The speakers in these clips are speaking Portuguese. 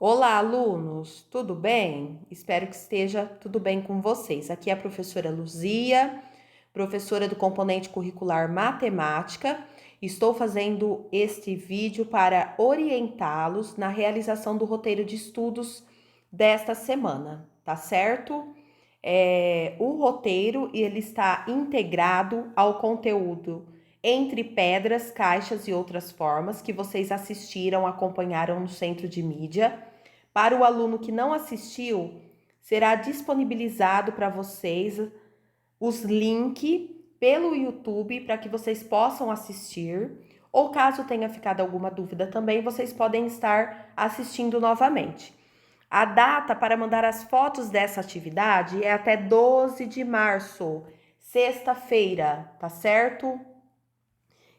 Olá, alunos, tudo bem? Espero que esteja tudo bem com vocês. Aqui é a professora Luzia, professora do componente curricular Matemática. Estou fazendo este vídeo para orientá-los na realização do roteiro de estudos desta semana, tá certo? O roteiro ele está integrado ao conteúdo Entre Pedras, Caixas e Outras Formas que vocês assistiram, acompanharam no centro de mídia. Para o aluno que não assistiu, será disponibilizado para vocês os links pelo YouTube para que vocês possam assistir. Ou caso tenha ficado alguma dúvida também, vocês podem estar assistindo novamente. A data para mandar as fotos dessa atividade é até 12 de março, sexta-feira, tá certo?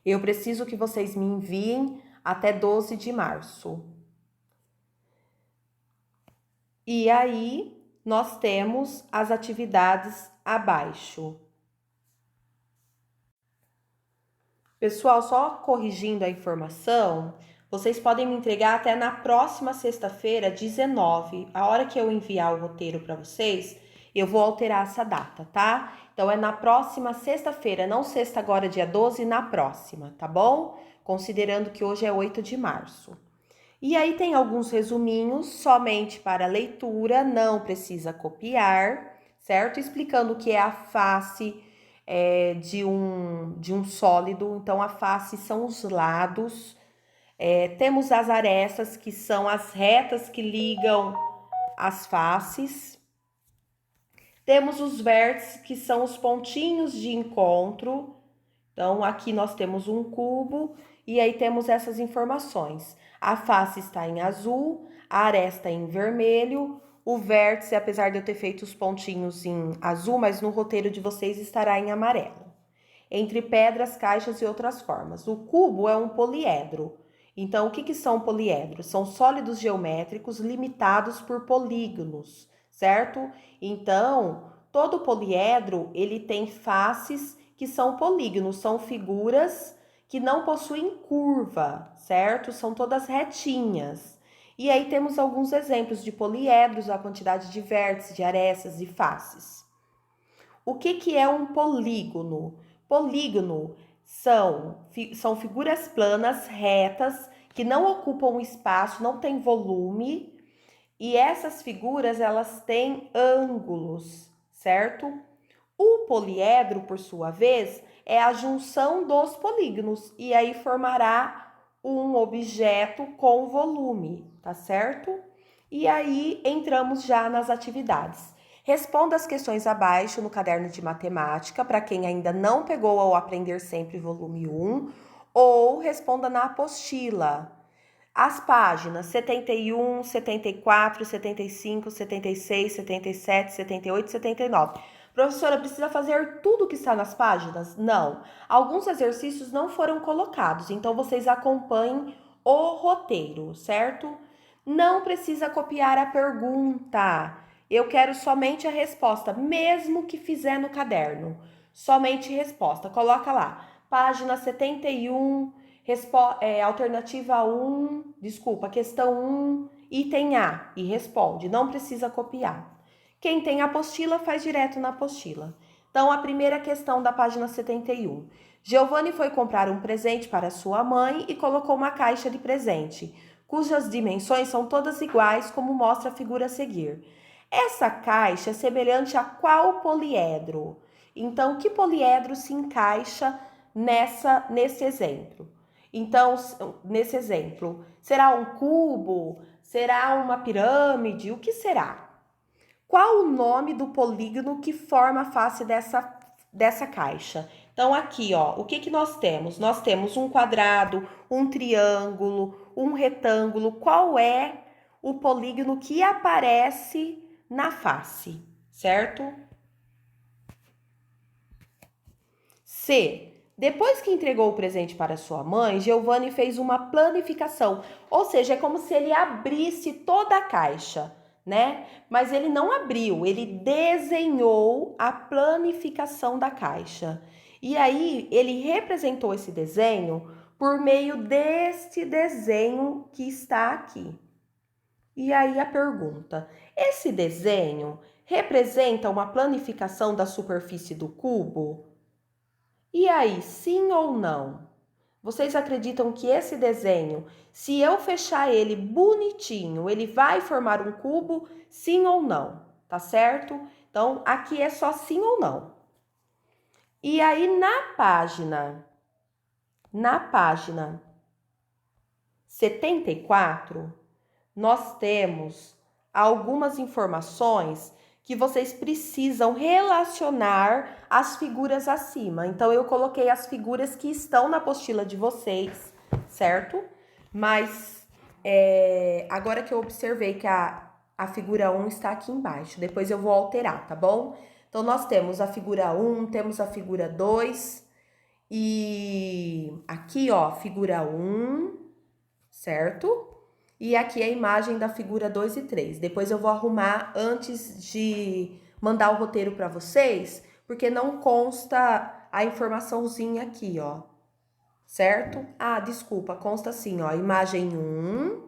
Eu preciso que vocês me enviem até 12 de março. E aí, nós temos as atividades abaixo. Pessoal, só corrigindo a informação, vocês podem me entregar até na próxima sexta-feira, 19. A hora que eu enviar o roteiro para vocês, eu vou alterar essa data, tá? Então, é na próxima sexta-feira, não sexta agora, dia 12, na próxima, tá bom? Considerando que hoje é 8 de março. E aí tem alguns resuminhos somente para leitura, não precisa copiar, certo? Explicando o que é a face de um sólido. Então, a face são os lados. Temos as arestas, que são as retas que ligam as faces. Temos os vértices, que são os pontinhos de encontro. Então, aqui nós temos um cubo e aí temos essas informações. A face está em azul, a aresta em vermelho, o vértice, apesar de eu ter feito os pontinhos em azul, mas no roteiro de vocês estará em amarelo. Entre pedras, caixas e outras formas. O cubo é um poliedro. Então, o que são poliedros? São sólidos geométricos limitados por polígonos, certo? Então, todo poliedro, ele tem faces que são polígonos, são figuras que não possuem curva, certo? São todas retinhas. E aí temos alguns exemplos de poliedros, a quantidade de vértices, de arestas e faces. O que é um polígono? Polígono são figuras planas, retas, que não ocupam espaço, não tem volume, e essas figuras elas têm ângulos, certo? O poliedro, por sua vez, é a junção dos polígonos e aí formará um objeto com volume, tá certo? E aí entramos já nas atividades. Responda as questões abaixo no caderno de matemática, para quem ainda não pegou ao Aprender Sempre volume 1, ou responda na apostila. As páginas 71, 74, 75, 76, 77, 78 e 79. Professora, precisa fazer tudo o que está nas páginas? Não. Alguns exercícios não foram colocados, então vocês acompanhem o roteiro, certo? Não precisa copiar a pergunta. Eu quero somente a resposta, mesmo que fizer no caderno. Somente resposta. Coloca lá, página 71, alternativa 1, desculpa, questão 1, item A, e responde. Não precisa copiar. Quem tem apostila, faz direto na apostila. Então, a primeira questão da página 71. Giovanni foi comprar um presente para sua mãe e colocou uma caixa de presente, cujas dimensões são todas iguais, como mostra a figura a seguir. Essa caixa é semelhante a qual poliedro? Então, que poliedro se encaixa nesse exemplo? Então, nesse exemplo, será um cubo? Será uma pirâmide? O que será? Qual o nome do polígono que forma a face dessa caixa? Então, aqui, ó, o que nós temos? Nós temos um quadrado, um triângulo, um retângulo. Qual é o polígono que aparece na face, certo? C. Depois que entregou o presente para sua mãe, Giovanni fez uma planificação, ou seja, é como se ele abrisse toda a caixa, né? Mas ele não abriu, ele desenhou a planificação da caixa. E aí ele representou esse desenho por meio deste desenho que está aqui. E aí a pergunta: esse desenho representa uma planificação da superfície do cubo? E aí, sim ou não? Vocês acreditam que esse desenho, se eu fechar ele bonitinho, ele vai formar um cubo? Sim ou não? Tá certo? Então, aqui é só sim ou não. E aí, na página 74, nós temos algumas informações que vocês precisam relacionar às figuras acima. Então, eu coloquei as figuras que estão na apostila de vocês, certo? Mas, agora que eu observei que a figura 1 está aqui embaixo, depois eu vou alterar, tá bom? Então, nós temos a figura 1, temos a figura 2, e aqui, ó, figura 1, certo? E aqui a imagem da figura 2 e 3. Depois eu vou arrumar antes de mandar o roteiro para vocês, porque não consta a informaçãozinha aqui, ó. Certo? Ah, desculpa, consta assim, ó, imagem 1,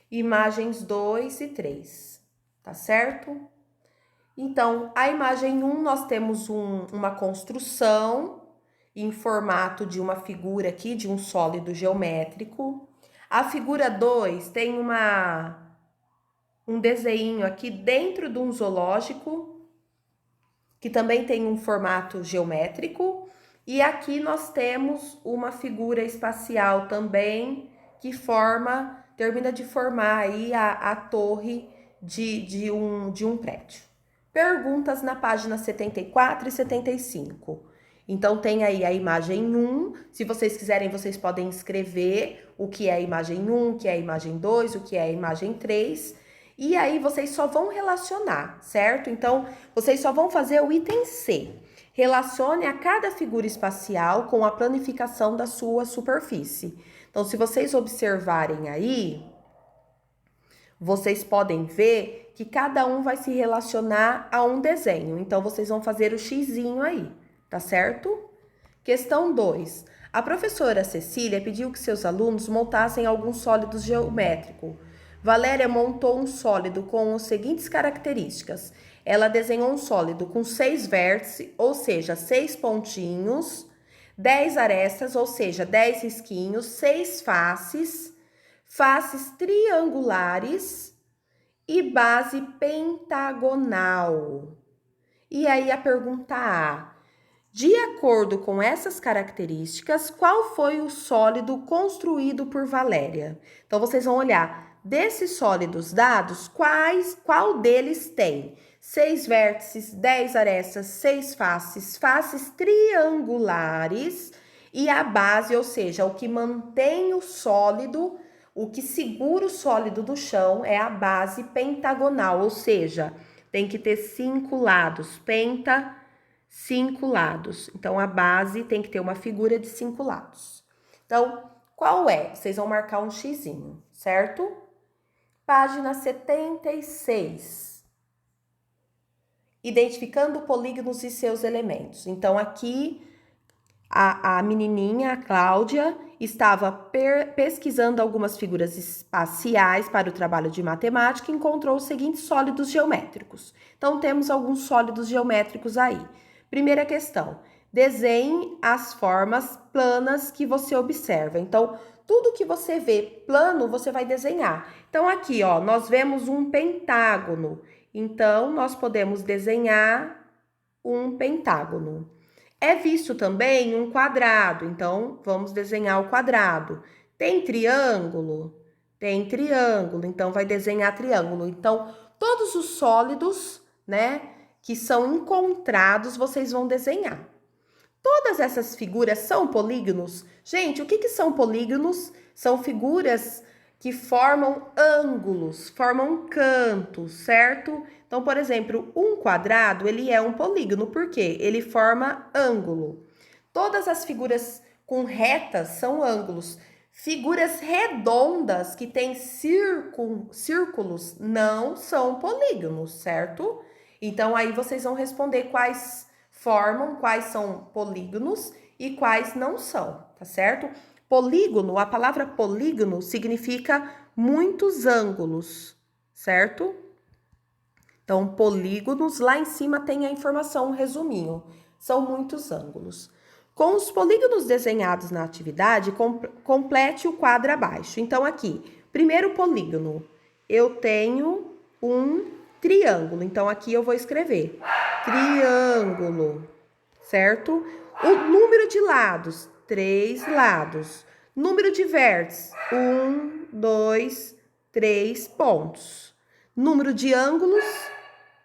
imagens 2 e 3. Tá certo? Então, a imagem 1 nós temos uma construção em formato de uma figura aqui, de um sólido geométrico. A figura 2 tem um desenho aqui dentro de um zoológico, que também tem um formato geométrico. E aqui nós temos uma figura espacial também, que termina de formar aí a torre de um prédio. Perguntas na página 74 e 75. Então, tem aí a imagem 1. Se vocês quiserem, vocês podem escrever o que é a imagem 1, o que é a imagem 2, o que é a imagem 3. E aí, vocês só vão relacionar, certo? Então, vocês só vão fazer o item C. Relacione a cada figura espacial com a planificação da sua superfície. Então, se vocês observarem aí, vocês podem ver que cada um vai se relacionar a um desenho. Então, vocês vão fazer o xizinho aí, tá certo? Questão 2. A professora Cecília pediu que seus alunos montassem alguns sólidos geométricos. Valéria montou um sólido com as seguintes características. Ela desenhou um sólido com 6 vértices, ou seja, 6 pontinhos, 10 arestas, ou seja, 10 risquinhos, 6 faces triangulares e base pentagonal. E aí a pergunta A: de acordo com essas características, qual foi o sólido construído por Valéria? Então, vocês vão olhar, desses sólidos dados, qual deles tem 6 vértices, 10 arestas, 6 faces triangulares e a base, ou seja, o que mantém o sólido, o que segura o sólido do chão é a base pentagonal, ou seja, tem que ter 5 lados, 5 lados. Então, a base tem que ter uma figura de 5 lados. Então, qual é? Vocês vão marcar um xizinho, certo? Página 76. Identificando polígonos e seus elementos. Então, aqui, a menininha, a Cláudia, estava pesquisando algumas figuras espaciais para o trabalho de matemática e encontrou os seguintes sólidos geométricos. Então, temos alguns sólidos geométricos aí. Primeira questão: desenhe as formas planas que você observa. Então, tudo que você vê plano, você vai desenhar. Então, aqui, ó, nós vemos um pentágono. Então, nós podemos desenhar um pentágono. É visto também um quadrado, então vamos desenhar o quadrado. Tem triângulo? Tem triângulo, então vai desenhar triângulo. Então, todos os sólidos, né, que são encontrados, vocês vão desenhar. Todas essas figuras são polígonos? Gente, o que são polígonos? São figuras que formam ângulos, formam cantos, certo? Então, por exemplo, um quadrado, ele é um polígono, por quê? Ele forma ângulo. Todas as figuras com retas são ângulos. Figuras redondas que têm círculos não são polígonos, certo? Então, aí vocês vão responder quais são polígonos e quais não são, tá certo? Polígono, a palavra polígono significa muitos ângulos, certo? Então, polígonos, lá em cima tem a informação, um resuminho. São muitos ângulos. Com os polígonos desenhados na atividade, complete o quadro abaixo. Então, aqui, primeiro polígono, eu tenho um triângulo. Então, aqui eu vou escrever triângulo, certo? O número de lados, 3 lados. Número de vértices, 1, 2, 3 pontos. Número de ângulos,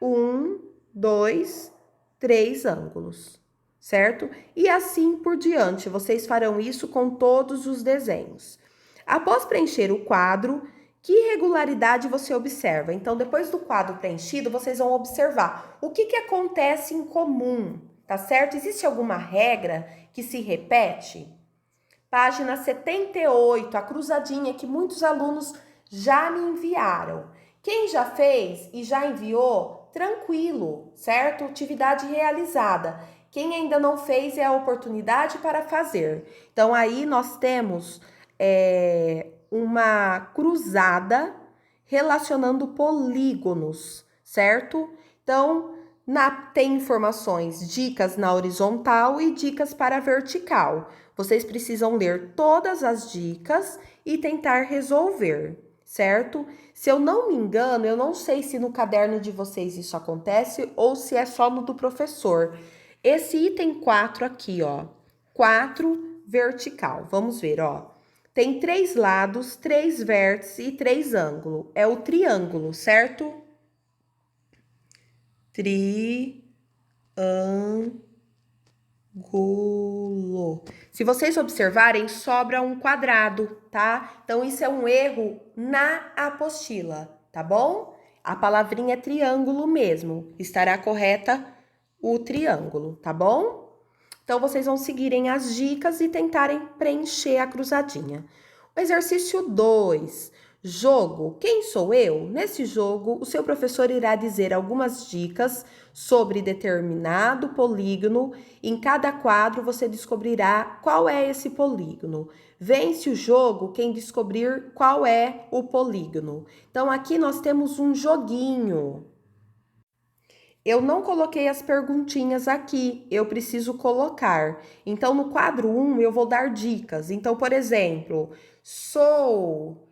1, 2, 3 ângulos, certo? E assim por diante, vocês farão isso com todos os desenhos. Após preencher o quadro, que regularidade você observa? Então, depois do quadro preenchido, vocês vão observar o que acontece em comum, tá certo? Existe alguma regra que se repete? Página 78, a cruzadinha que muitos alunos já me enviaram. Quem já fez e já enviou, tranquilo, certo? Atividade realizada. Quem ainda não fez é a oportunidade para fazer. Então, aí nós temos uma cruzada relacionando polígonos, certo? Então, tem informações, dicas na horizontal e dicas para a vertical. Vocês precisam ler todas as dicas e tentar resolver, certo? Se eu não me engano, eu não sei se no caderno de vocês isso acontece ou se é só no do professor. Esse item 4 aqui, ó, 4 vertical. Vamos ver, ó. Tem 3 lados, 3 vértices e 3 ângulos. É o triângulo, certo? Triângulo. Se vocês observarem, sobra um quadrado, tá? Então, isso é um erro na apostila, tá bom? A palavrinha é triângulo mesmo. Estará correta o triângulo, tá bom? Então, vocês vão seguirem as dicas e tentarem preencher a cruzadinha. O exercício 2. Jogo. Quem sou eu? Nesse jogo, o seu professor irá dizer algumas dicas sobre determinado polígono. Em cada quadro, você descobrirá qual é esse polígono. Vence o jogo quem descobrir qual é o polígono. Então, aqui nós temos um joguinho. Eu não coloquei as perguntinhas aqui, eu preciso colocar. Então, no quadro 1, eu vou dar dicas. Então, por exemplo, sou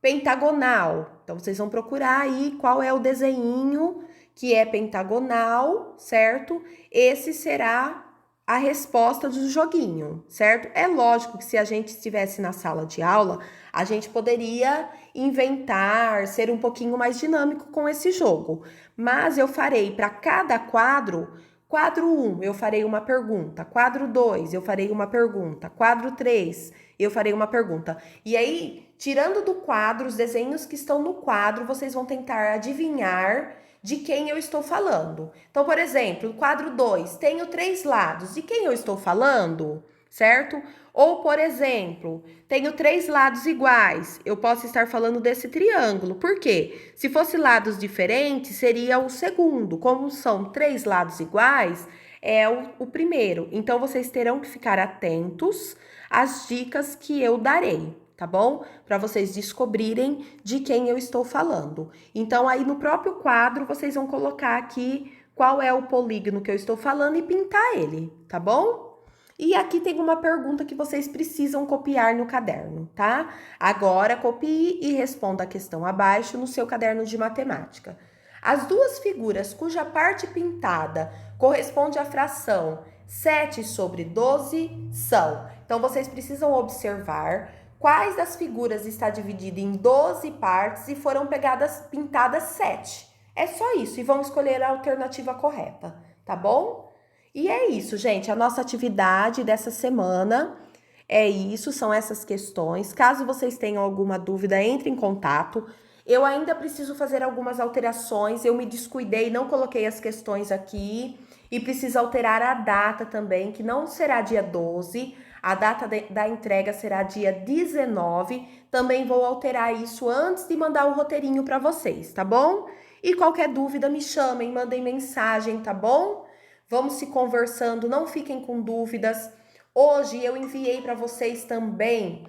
pentagonal. Então, vocês vão procurar aí qual é o desenho que é pentagonal, certo? Esse será a resposta do joguinho, certo? É lógico que se a gente estivesse na sala de aula, a gente poderia inventar, ser um pouquinho mais dinâmico com esse jogo. Mas eu farei para cada quadro, quadro 1 eu farei uma pergunta, quadro 2 eu farei uma pergunta, quadro 3 eu farei uma pergunta. E aí, tirando do quadro, os desenhos que estão no quadro, vocês vão tentar adivinhar de quem eu estou falando. Então, por exemplo, no quadro 2, tenho 3 lados. De quem eu estou falando? Certo? Ou, por exemplo, tenho 3 lados iguais. Eu posso estar falando desse triângulo. Por quê? Se fosse lados diferentes, seria o segundo. Como são 3 lados iguais, é o primeiro. Então, vocês terão que ficar atentos às dicas que eu darei, tá bom? Para vocês descobrirem de quem eu estou falando. Então, aí no próprio quadro, vocês vão colocar aqui qual é o polígono que eu estou falando e pintar ele, tá bom? E aqui tem uma pergunta que vocês precisam copiar no caderno, tá? Agora, copie e responda a questão abaixo no seu caderno de matemática. As duas figuras cuja parte pintada corresponde à fração 7 sobre 12 são. Então, vocês precisam observar quais das figuras está dividida em 12 partes e foram pintadas 7. É só isso, e vão escolher a alternativa correta, tá bom? E é isso, gente, a nossa atividade dessa semana é isso, são essas questões. Caso vocês tenham alguma dúvida, entre em contato. Eu ainda preciso fazer algumas alterações, eu me descuidei, não coloquei as questões aqui e preciso alterar a data também, que não será dia 12, a data da entrega será dia 19. Também vou alterar isso antes de mandar o roteirinho para vocês, tá bom? E qualquer dúvida, me chamem, mandem mensagem, tá bom? Vamos se conversando, não fiquem com dúvidas. Hoje eu enviei para vocês também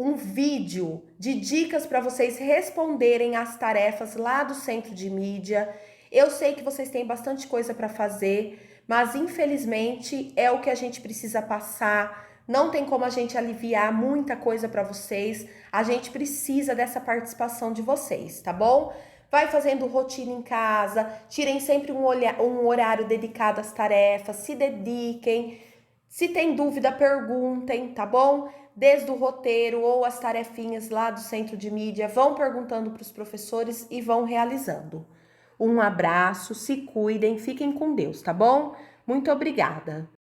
um vídeo de dicas para vocês responderem as tarefas lá do Centro de Mídia. Eu sei que vocês têm bastante coisa para fazer, mas infelizmente é o que a gente precisa passar. Não tem como a gente aliviar muita coisa para vocês. A gente precisa dessa participação de vocês, tá bom? Vai fazendo rotina em casa, tirem sempre um horário dedicado às tarefas, se dediquem. Se tem dúvida, perguntem, tá bom? Desde o roteiro ou as tarefinhas lá do Centro de Mídia, vão perguntando para os professores e vão realizando. Um abraço, se cuidem, fiquem com Deus, tá bom? Muito obrigada.